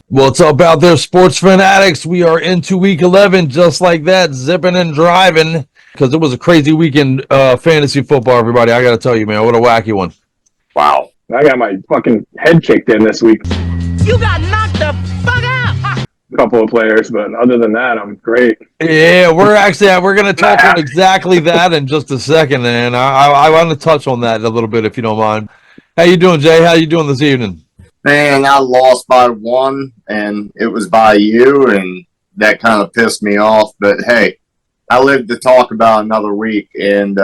What's up out there, sports fanatics? We are into week 11 just like that, zipping and driving, because it was a crazy weekend fantasy football, everybody. I got to tell you, man, what a wacky one. Wow. I got my fucking head kicked in this week. You got knocked the fuck out! A couple of players, but other than that, I'm great. Yeah, we're going to talk on exactly that in just a second, and I want to touch on that a little bit, if you don't mind. How you doing, Jay? How you doing this evening? Man, I lost by one, and it was by you, and that kind of pissed me off. But, hey, I lived to talk about another week, and,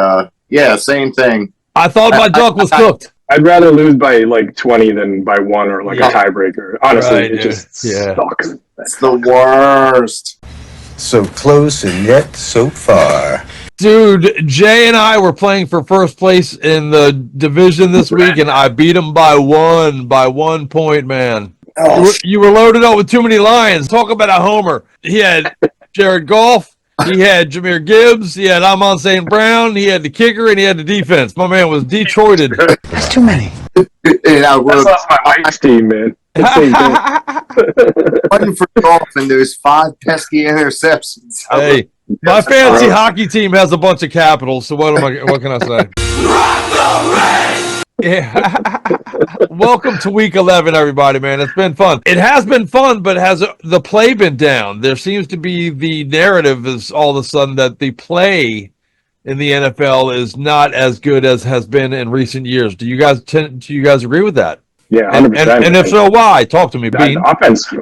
yeah, same thing. I thought my duck was cooked. I'd rather lose by, 20 than by one or, a tiebreaker. Honestly, right, it just sucks. It's the worst. So close and yet so far. Dude, Jay and I were playing for first place in the division this week, and I beat him by 1 point, man. Oh. You were loaded up with too many Lions. Talk about a homer. He had Jared Goff, he had Jahmyr Gibbs, he had Amon St. Brown, he had the kicker, and he had the defense. My man was Detroited. There's too many. That's my wife's team, man. Fighting for Goff and those 5 pesky interceptions. Hey. My fantasy hockey team has a bunch of capitals, so what can I say? Yeah. Welcome to week 11, everybody, man. It's been fun. It has been fun, but has the play been down? There seems to be the narrative is all of a sudden that the play in the NFL is not as good as has been in recent years. Do you guys agree with that? Yeah, 100%. And if so, why? Talk to me, Bean. Offense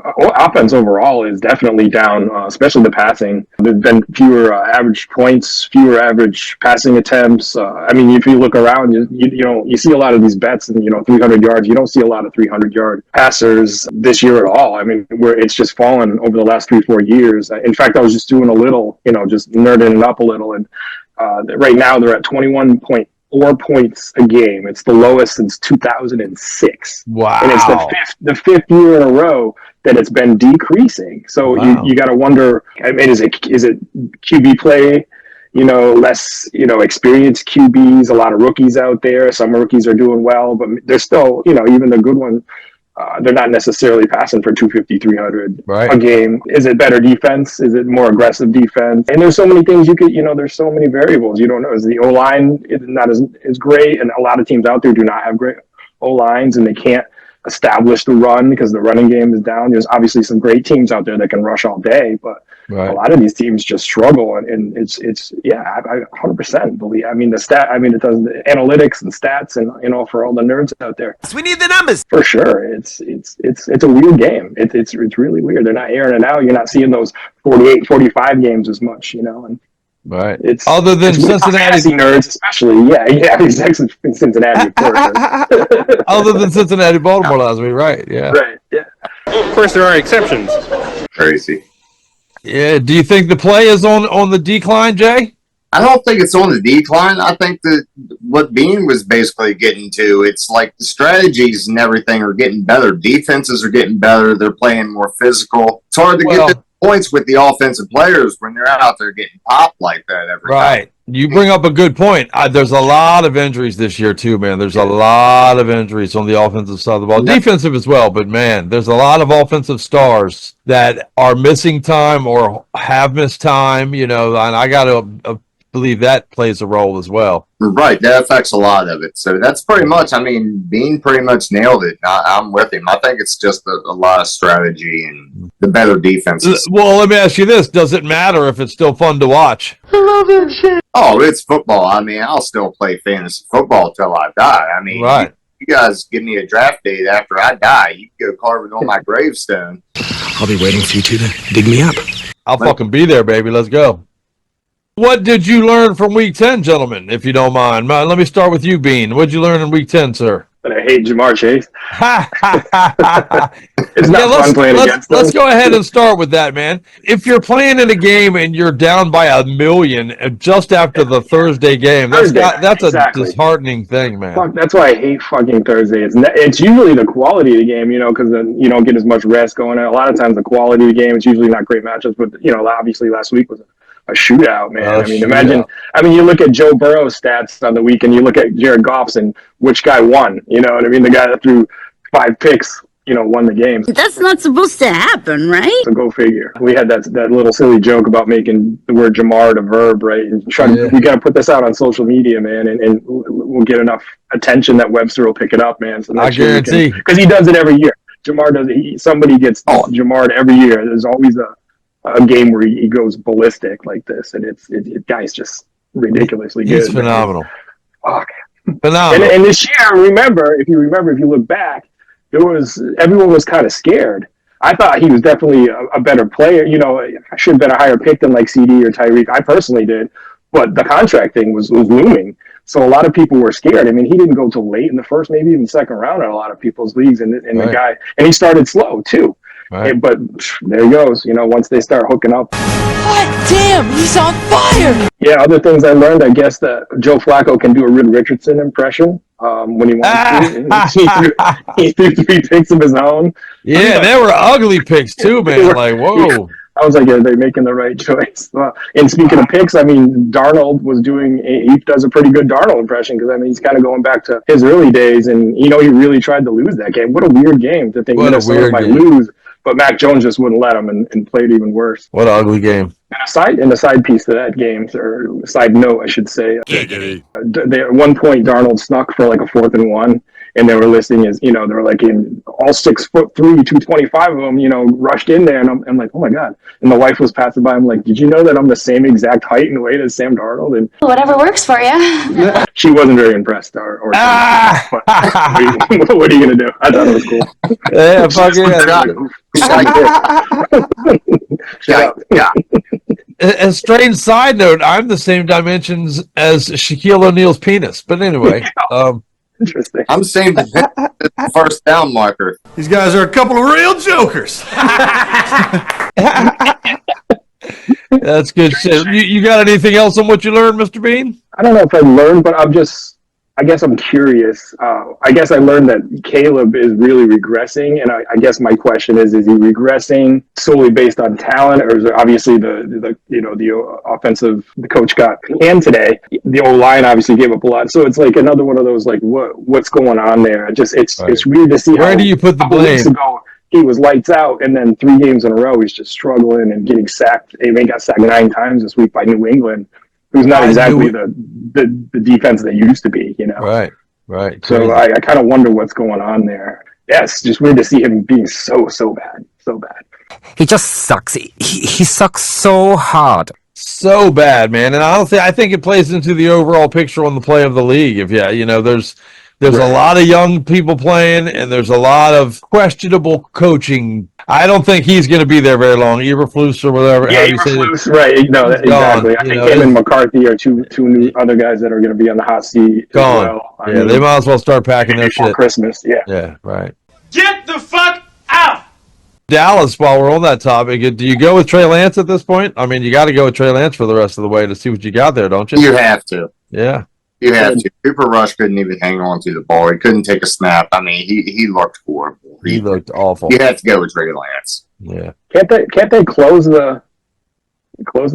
overall is definitely down, especially the passing. There's been fewer average points, fewer average passing attempts. If you look around, you see a lot of these bets and 300 yards. You don't see a lot of 300-yard passers this year at all. Where it's just fallen over the last 3-4 years. In fact, I was just doing a little, just nerding it up a little, and right now they're at 21.4 points a game. It's the lowest since 2006. Wow. And it's the fifth year in a row that it's been decreasing. So wow. you got to wonder, is it QB play, less, experienced QBs, a lot of rookies out there. Some rookies are doing well, but they're still, even the good ones, they're not necessarily passing for 250, 300 a game. Is it better defense? Is it more aggressive defense? And there's so many things there's so many variables. You don't know. Is the O-line not as great? And a lot of teams out there do not have great O-lines, and they can't establish the run because the running game is down. There's obviously some great teams out there that can rush all day, but a lot of these teams just struggle, and I 100% believe. It does the analytics and stats, and for all the nerds out there. We need the numbers for sure. It's a weird game. It's really weird. They're not airing it out. You're not seeing those 48, 45 games as much, and right. It's other than Cincinnati nerds, especially. Yeah, exactly. Cincinnati, of course. Other than Cincinnati, Baltimore last week, right? Yeah. Right. Yeah. Of course, there are exceptions. Crazy. Yeah. Do you think the play is on the decline, Jay? I don't think it's on the decline. I think that what Bean was basically getting to, it's like the strategies and everything are getting better. Defenses are getting better. They're playing more physical. It's hard to get the points with the offensive players when they're out there getting popped like that every time. You bring up a good point. There's a lot of injuries this year too, man. There's a lot of injuries on the offensive side of the ball. Defensive as well, but man, there's a lot of offensive stars that are missing time or have missed time, and I got to believe that plays a role as well. Right, that affects a lot of it. So that's pretty much, Bean pretty much nailed it. I'm with him. I think it's just a lot of strategy and the better defenses. Well, let me ask you this. Does it matter if it's still fun to watch? I love that shit. Oh, it's football. I'll still play fantasy football till I die. Right. You guys give me a draft date after I die, you can go carve it on my gravestone. I'll be waiting for you two to dig me up. I'll fucking be there, baby. Let's go. What did you learn from week 10, gentlemen, if you don't mind? Let me start with you, Bean. What did you learn in week 10, sir? That I hate Jamar Chase. It's not fun playing against them. Let's go ahead and start with that, man. If you're playing in a game and you're down by 1 million just after the Thursday game, that's a disheartening thing, man. Fuck, that's why I hate fucking Thursday. It's usually the quality of the game, because then you don't get as much rest going on. A lot of times the quality of the game, it's usually not great matchups, but, obviously last week was a shootout, man. Oh, I mean, imagine. I mean, you look at Joe Burrow's stats on the weekend. You look at Jared Goff's, and which guy won? You know what I mean? The guy that threw 5 picks, won the game. That's not supposed to happen, right? So go figure. We had that little silly joke about making the word Jamar a verb, right? And we got to put this out on social media, man, and we'll get enough attention that Webster will pick it up, man. So I guarantee, because he does it every year. Jamar does it. Somebody gets Jamar every year. There's always a game where he goes ballistic like this, and it guy's just ridiculously good. He's phenomenal. Fuck. Phenomenal. And this year, if you look back, everyone was kind of scared. I thought he was definitely a better player. I should have been a higher pick than like CD or Tyreek. I personally did, but the contract thing was looming. So a lot of people were scared. I mean, he didn't go till late in the first, maybe even second round in a lot of people's leagues. And the guy, and he started slow too. Right. But there he goes. Once they start hooking up. God damn, he's on fire! Yeah, other things I learned, I guess that Joe Flacco can do a Rid Richardson impression when he wants to. He threw 3 picks of his own. Yeah, they were ugly picks too, man. Like, whoa. I was like, are they making the right choice? And speaking of picks, I mean, Darnold he does a pretty good Darnold impression because, I mean, he's kind of going back to his early days. And, he really tried to lose that game. What a weird game to think Minnesota might lose. But Mac Jones just wouldn't let him and played even worse. What an ugly game. And a side piece to that game, or side note, I should say. At one point, Darnold snuck for like a 4th and 1. And they were listing they were like in all 6'3", 225 of them, rushed in there. And I'm like, oh my God. And the wife was passing by. I'm like, did you know that I'm the same exact height and weight as Sam Darnold? And whatever works for you. She wasn't very impressed. What are you going to do? I thought it was cool. Yeah, fuck yeah. A strange side note, I'm the same dimensions as Shaquille O'Neal's penis. But anyway, interesting. I'm saying the first down marker. These guys are a couple of real jokers. That's good shit. You got anything else on what you learned, Mr. Bean? I don't know if I learned, but I guess I'm curious. I guess I learned that Caleb is really regressing, and I guess my question is he regressing solely based on talent, or is it obviously the offensive, the coach got and today the O-line obviously gave up a lot, so it's like another one of those like what's going on there? It's weird to see. Where do you put the blame? Weeks ago, he was lights out, and then 3 games in a row he's just struggling and getting sacked. He got sacked 9 times this week by New England, who's not exactly the defense they used to be, Right. So I kind of wonder what's going on there. Yeah, it's just weird to see him being so bad. He just sucks. He sucks so hard. So bad, man. And I think it plays into the overall picture on the play of the league. There's a lot of young people playing, and there's a lot of questionable coaching. I don't think he's going to be there very long. Eberflus or whatever. Yeah, Eberflus, right. No, exactly. I think him and McCarthy are two new other guys that are going to be on the hot seat gone. As well. I mean, they might as well start packing their shit. Christmas, yeah. Yeah, right. Get the fuck out! Dallas, while we're on that topic, do you go with Trey Lance at this point? I mean, you got to go with Trey Lance for the rest of the way to see what you got there, don't you? You have to. Yeah. You have to. Cooper Rush couldn't even hang on to the ball. He couldn't take a snap. I mean, he looked horrible. He looked awful. You have to go with Trey Lance. Yeah. Can't they close the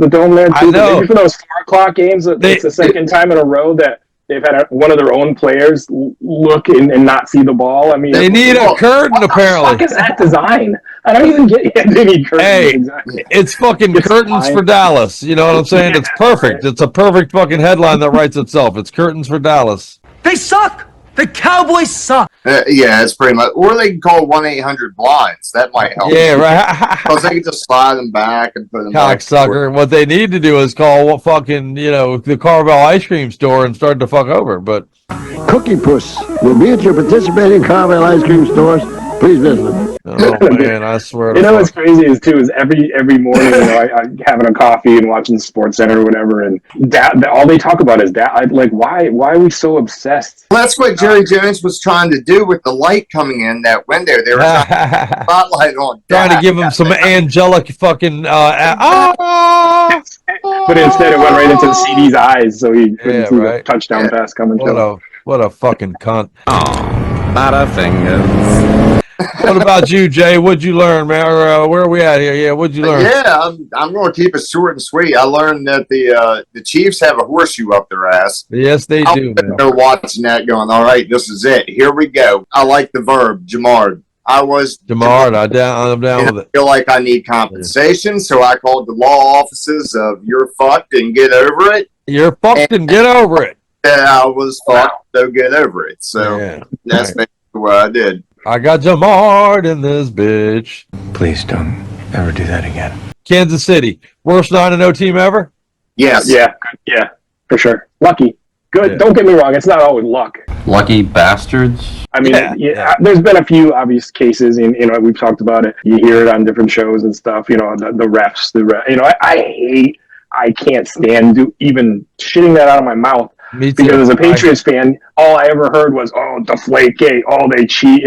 dome there too? I know. Maybe for those 4:00 games, it's the second time in a row that they've had one of their own players look and not see the ball. I mean, they need a curtain apparently. What the fuck is that design? I don't even get it. They need curtains. Hey, exactly. It's fucking curtains for Dallas. You know what I'm saying? It's perfect. It's a perfect fucking headline that writes itself. It's curtains for Dallas. They suck! The Cowboys suck! Yeah, it's pretty much. Or they can call 1-800-BLINDS. That might help. Yeah, right. Because they can just slide them back and put them Cocksucker. What they need to do is call the Carvel ice cream store and start to fuck over. But Cookie Puss will be at your participating Carvel ice cream stores. Please visit. Oh man, I swear. What's crazy is every morning, I'm having a coffee and watching Sports Center or whatever, and all they talk about is that. Like, why are we so obsessed? Well, that's what Jerry Jones was trying to do with the light coming in that window. They were spotlight on, trying to give him some angelic fucking. But instead, it went right into the CD's eyes, so he couldn't see the touchdown pass coming. What a fucking cunt. Butterfingers. What about you, Jay? What'd you learn, man? Or, where are we at here? Yeah, what'd you learn? Yeah, I'm going to keep it short and sweet. I learned that the Chiefs have a horseshoe up their ass. Yes, they do, man. They're watching that going, all right, this is it. Here we go. I like the verb, Jamard. I'm down with it. I feel like I need compensation, so I called the law offices of you're fucked and get over it. You're fucked and get over it. Yeah, I was fucked, so get over it. So that's basically what I did. I got Jamard in this bitch. Please don't ever do that again. Kansas City, worst 9-0 team ever? Yes. Yeah, for sure. Lucky. Good. Yeah. Don't get me wrong. It's not always luck. Lucky bastards. I mean, there's been a few obvious cases, and we've talked about it. You hear it on different shows and stuff. The refs. I can't stand even shitting that out of my mouth. Me too. Because as a Patriots fan, all I ever heard was, "Oh, Deflategate. Oh, they cheat."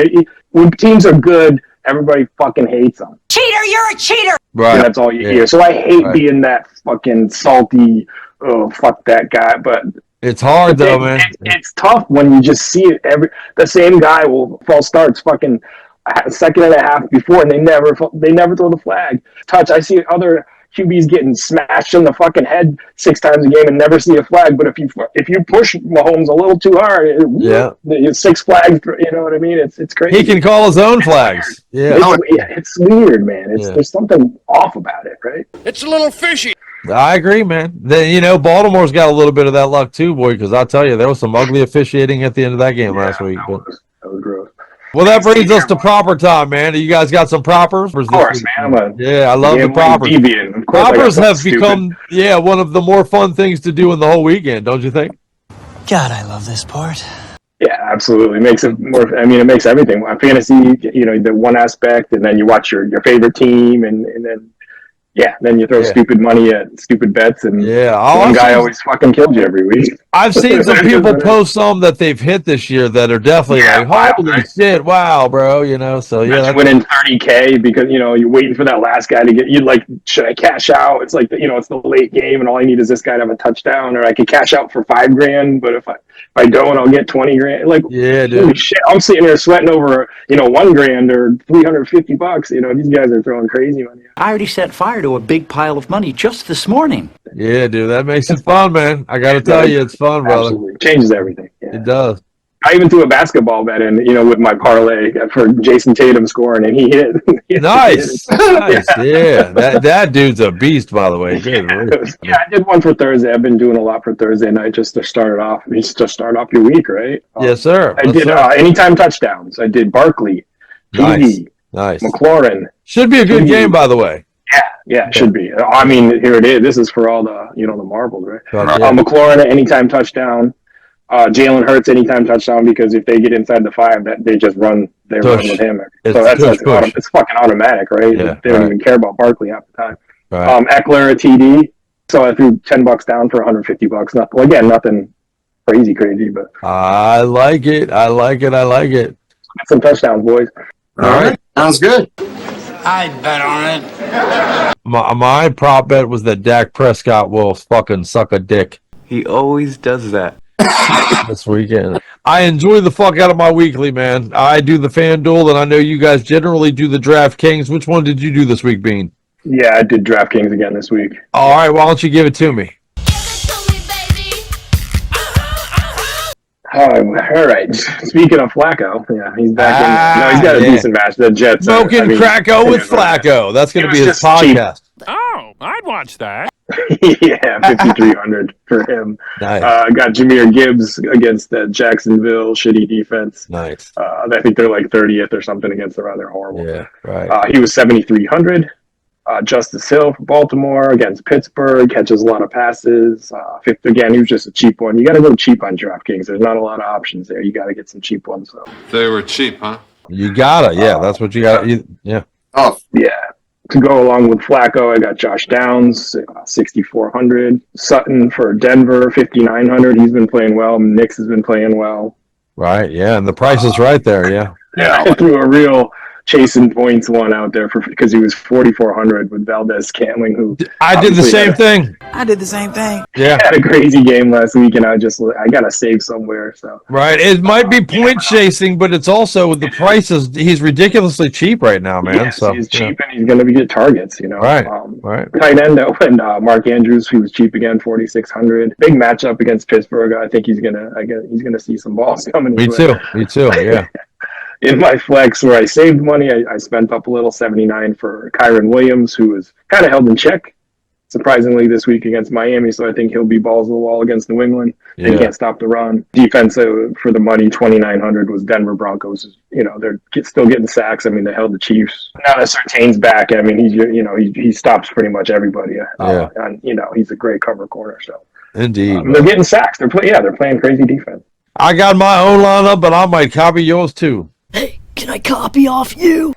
When teams are good, everybody fucking hates them. Cheater, you're a cheater. Right. And that's all you hear. So I hate being that fucking salty. Oh, fuck that guy. But it's hard though, man. It's tough when you just see it. The same guy will false starts fucking a second and a half before, and they never throw the flag. Touch. I see other QBs getting smashed in the fucking head 6 times a game and never see a flag. But if you push Mahomes a little too hard, 6 flags. You know what I mean? It's crazy. He can call his own flags. Yeah, it's weird, man. There's something off about it, right? It's a little fishy. I agree, man. Then Baltimore's got a little bit of that luck too, boy. Because I'll tell you, there was some ugly officiating at the end of that game last week. That was gross. Well, that brings us to proper time, man. You guys got some propers? Of course, man. I love the propers. Propers have become, one of the more fun things to do in the whole weekend, don't you think? God, I love this part. Yeah, absolutely. It makes it more. I mean, it makes everything. Fantasy, the one aspect, and then you watch your favorite team, and then. Yeah, then you throw stupid money at stupid bets, and one guy always fucking kills you every week. I've seen some people post some that they've hit this year that are definitely holy shit, wow, bro, so that's winning $30K because, you're waiting for that last guy to get, should I cash out? It's like, it's the late game and all I need is this guy to have a touchdown, or I could cash out for $5,000, but if I don't, I'll get $20,000. Like, holy shit, I'm sitting there sweating over, $1,000 or $350. These guys are throwing crazy money. I already set fire to a big pile of money just this morning. Yeah, dude, that makes it fun, man. I got to tell you, it's fun, brother. Absolutely. Changes everything. Yeah. It does. I even threw a basketball bet in, with my parlay for Jason Tatum scoring, and he hit. Nice. Yeah. That dude's a beast, by the way. I did one for Thursday. I've been doing a lot for Thursday night just to start it off. Just start off your week, right? Yes, sir. I did anytime touchdowns. I did Barkley, TD, nice. McLaurin. Should be a good game, by the way. Yeah, it should be. I mean, here it is. This is for all the, the marbles, right? McLaurin at anytime touchdown. Jalen Hurts anytime touchdown, because if they get inside the 5, that they just run. They run with him. So it's fucking automatic, right? Yeah, they don't even care about Barkley half the time. Right. Eckler at TD. So I threw $10 down for $150. Nothing crazy, but I like it. Get some touchdowns, boys. All right, sounds good. I'd bet on it. My prop bet was that Dak Prescott will fucking suck a dick. He always does that. This weekend. I enjoy the fuck out of my weekly, man. I do the FanDuel, and I know you guys generally do the DraftKings. Which one did you do this week, Bean? Yeah, I did DraftKings again this week. All right, why don't you give it to me? All right. Speaking of Flacco, he's back in. No, he's got a decent match. The Jets. Smoking Cracko with Flacco. That's going to be his podcast. Cheap. Oh, I'd watch that. Yeah, 5,300 for him. Nice. Got Jahmyr Gibbs against the Jacksonville shitty defense. Nice. I think they're like 30th or something against the run. They're horrible. Yeah, right. He was 7,300. Justice Hill for Baltimore against Pittsburgh, catches a lot of passes. Fifth, again, he was just a cheap one. You got to go cheap on DraftKings. There's not a lot of options there. You got to get some cheap ones. So. They were cheap, huh? You gotta, that's what you got. Yeah. Oh, yeah. To go along with Flacco, I got Josh Downs, 6,400. Sutton for Denver, 5,900. He's been playing well. Nix has been playing well. Right, yeah, and the price is right there, yeah. Yeah, I threw a real chasing points one out there because he was 4,400 with Valdez Scantling, who I did the same thing. I did the same thing. Yeah, had a crazy game last week, and I gotta save somewhere. So right. It might be point chasing, but it's also with the prices. He's ridiculously cheap right now, man. yes, So he's cheap, and he's going to get targets. You know, right, right. Tight end though, and Mark Andrews, he was cheap again, 4,600. Big matchup against Pittsburgh. I think he's gonna see some balls coming. Me too. Yeah. In my flex, where I saved money, I spent up a little, 79 for Kyron Williams, who was kind of held in check, surprisingly, this week against Miami. So I think he'll be balls to the wall against New England. They can't stop the run. Defense for the money, 2,900 was Denver Broncos. You know, they're still getting sacks. I mean, they held the Chiefs. Now that Surtain's back, I mean, he stops pretty much everybody. And he's a great cover corner. So indeed, they're getting sacks. They're playing crazy defense. I got my own lineup, but I might copy yours too. Hey, can I copy off you?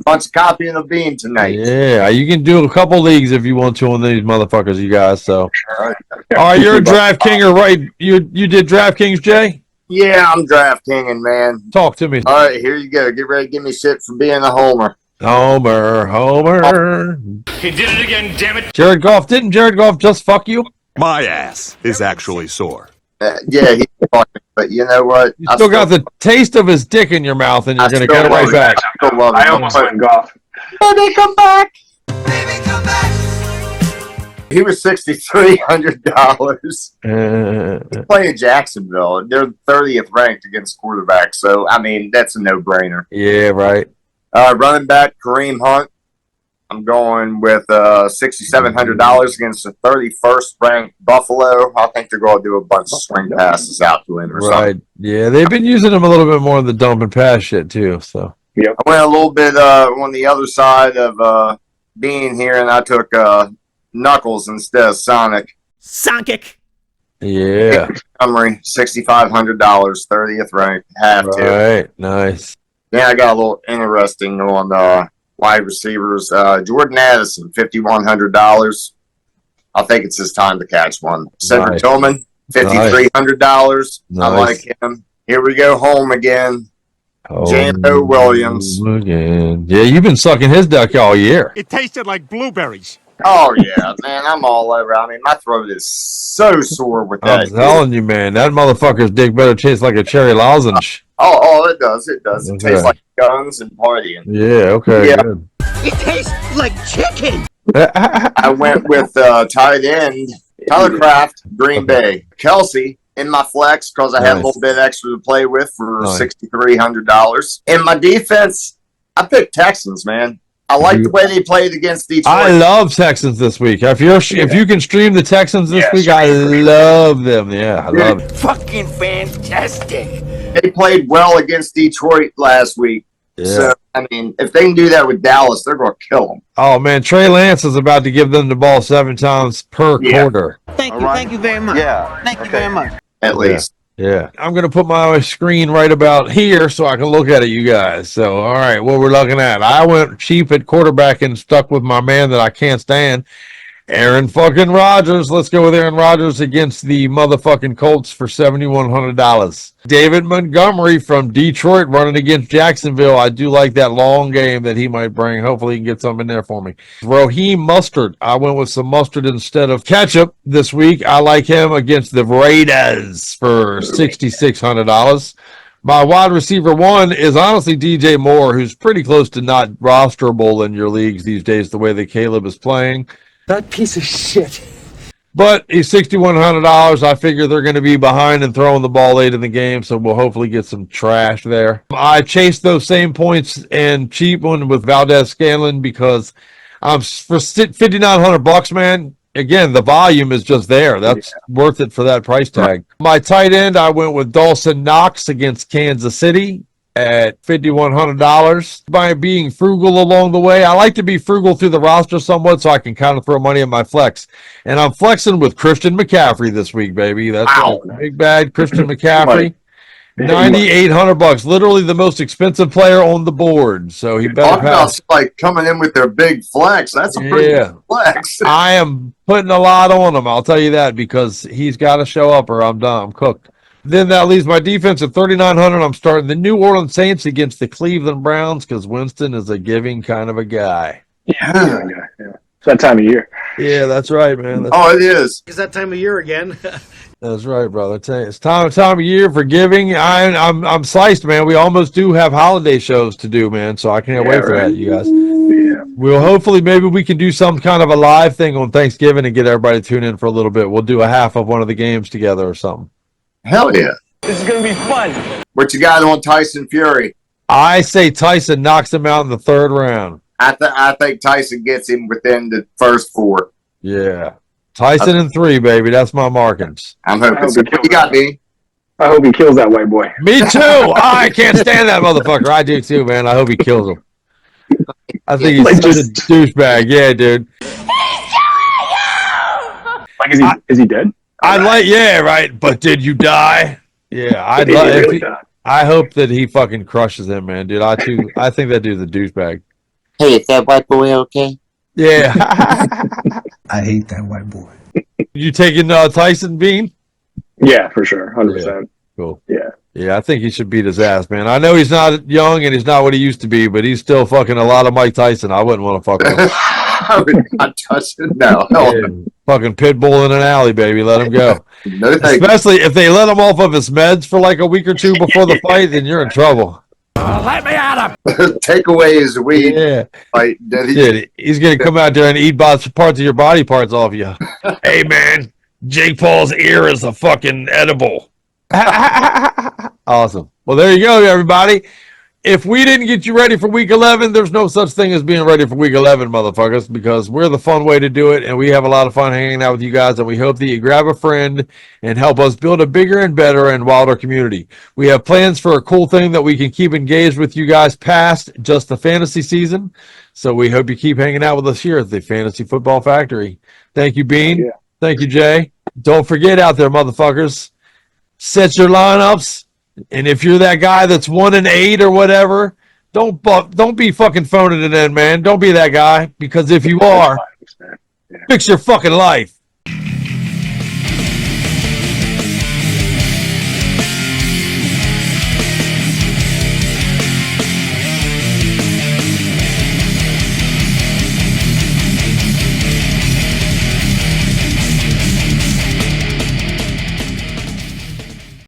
Bunch of copying of Bean tonight. Yeah, you can do a couple leagues if you want to on these motherfuckers, you guys. So, all right, you're a DraftKinger, right? You did DraftKings, Jay? Yeah, I'm DraftKinging, man. Talk to me. All right, here you go. Get ready to give me shit for being a homer. Homer. He did it again, damn it. Jared Goff, didn't Jared Goff just fuck you? My ass is actually sore. Yeah, he's fucking, but you know what? You still got the taste of his dick in your mouth, and you're going to get it right back. I almost went Goff. Baby, come back. Baby, come back. He was $6,300. Playing Jacksonville. They're 30th ranked against quarterbacks, so I mean that's a no-brainer. Yeah, right. Running back Kareem Hunt. I'm going with $6,700 against the 31st ranked Buffalo. I think they're going to do a bunch of swing passes out to him or something. Yeah, they've been using him a little bit more in the dump and pass shit too. So yeah, I went a little bit on the other side of being here, and I took Knuckles instead of Sonic. Sonic. Yeah. Montgomery, $6,500, 30th ranked. Have to. Right. Nice. Then I got a little interesting on wide receivers. Jordan Addison, $5,100. I think it's his time to catch one. Cedric Tillman, $5,300. Nice. I like him. Here we go home again. J.O. Williams. Again. Yeah, you've been sucking his duck all year. It tasted like blueberries. Oh, yeah, man. I'm all over. I mean, my throat is so sore with that. I'm telling you, man. That motherfucker's dick better taste like a cherry lozenge. Oh, it does. It does. It tastes like guns and partying. Yeah, okay. Yeah. Good. It tastes like chicken. I went with tight end Tyler Kraft, Green Bay. Kelsey in my flex because I had a little bit extra to play with for $6,300. In my defense, I picked Texans, man. I like the way they played against Detroit. I love Texans this week. If you can stream the Texans this week, I love them. Yeah, I love it. Fucking fantastic. They played well against Detroit last week. Yeah. So, I mean, if they can do that with Dallas, they're going to kill them. Oh, man, Trey Lance is about to give them the ball 7 times per quarter. Thank you very much. Yeah. Thank you very much. At least. Yeah. I'm going to put my screen right about here so I can look at it, you guys. So, all right, what we're looking at. I went cheap at quarterback and stuck with my man that I can't stand, Aaron fucking Rodgers. Let's go with Aaron Rodgers against the motherfucking Colts for $7,100. David Montgomery from Detroit running against Jacksonville. I do like that long game that he might bring. Hopefully he can get some in there for me. Raheem Mustard. I went with some mustard instead of ketchup this week. I like him against the Raiders for $6,600. My wide receiver one is honestly DJ Moore, who's pretty close to not rosterable in your leagues these days the way that Caleb is playing. That piece of shit. But he's $6,100. I figure they're going to be behind and throwing the ball late in the game, so we'll hopefully get some trash there. I chased those same points and cheap one with Valdez Scanlon because for $5,900, man. Again, the volume is just there. That's worth it for that price tag. My tight end, I went with Dawson Knox against Kansas City at $5,100. By being frugal along the way, I like to be frugal through the roster somewhat so I can kind of throw money in my flex. And I'm flexing with Christian McCaffrey this week, baby. That's big bad Christian McCaffrey. $9,800, literally the most expensive player on the board. So he better pass. Like coming in with their big flex. That's a pretty big flex. I am putting a lot on him. I'll tell you that because he's got to show up or I'm done. I'm cooked. Then that leaves my defense at 3,900. I'm starting the New Orleans Saints against the Cleveland Browns because Winston is a giving kind of a guy. Yeah. It's that time of year. Yeah, that's right, man. It is. It's that time of year again. That's right, brother. It's time of year for giving. I'm sliced, man. We almost do have holiday shows to do, man. So I can't wait for that, you guys. Yeah. We'll hopefully maybe we can do some kind of a live thing on Thanksgiving and get everybody to tune in for a little bit. We'll do a half of one of the games together or something. Hell yeah. This is gonna be fun. What you got on Tyson Fury? I say Tyson knocks him out in the third round. I think Tyson gets him within the first 4. Yeah. Tyson in 3, baby. That's my markings. I'm hoping so. What you got, B? I hope he kills that white boy. Me too. I can't stand that motherfucker. I do too, man. I hope he kills him. I think he's such a douchebag. Yeah, dude. Like, is he dead? Yeah, right. But did you die? Yeah, I hope that he fucking crushes him, man, dude. I think that dude's a douchebag. Hey, is that white boy okay? Yeah. I hate that white boy. You taking Tyson, Bean? Yeah, for sure. 100%. Yeah. Cool. Yeah. Yeah, I think he should beat his ass, man. I know he's not young and he's not what he used to be, but he's still fucking a lot of Mike Tyson. I wouldn't want to fuck with him. I would not touch it. No. Yeah, fucking pit bull in an alley, baby. Let him go. No, Especially if they let him off of his meds for like a week or two before the fight, then you're in trouble. Let me at him. Take away his weed. Yeah. Fight. He's going to come out there and eat parts of your body parts off you. Hey, man, Jake Paul's ear is a fucking edible. Awesome. Well, there you go, everybody. If we didn't get you ready for week 11, there's no such thing as being ready for week 11, motherfuckers, because we're the fun way to do it, and we have a lot of fun hanging out with you guys, and we hope that you grab a friend and help us build a bigger and better and wilder community. We have plans for a cool thing that we can keep engaged with you guys past just the fantasy season, so we hope you keep hanging out with us here at the Fantasy Football Factory. Thank you, Bean. Yeah. Thank you, Jay. Don't forget out there, motherfuckers, set your lineups. And if you're that guy that's 1-8 or whatever, don't be fucking phoning it in, man. Don't be that guy, because if you are, fix your fucking life.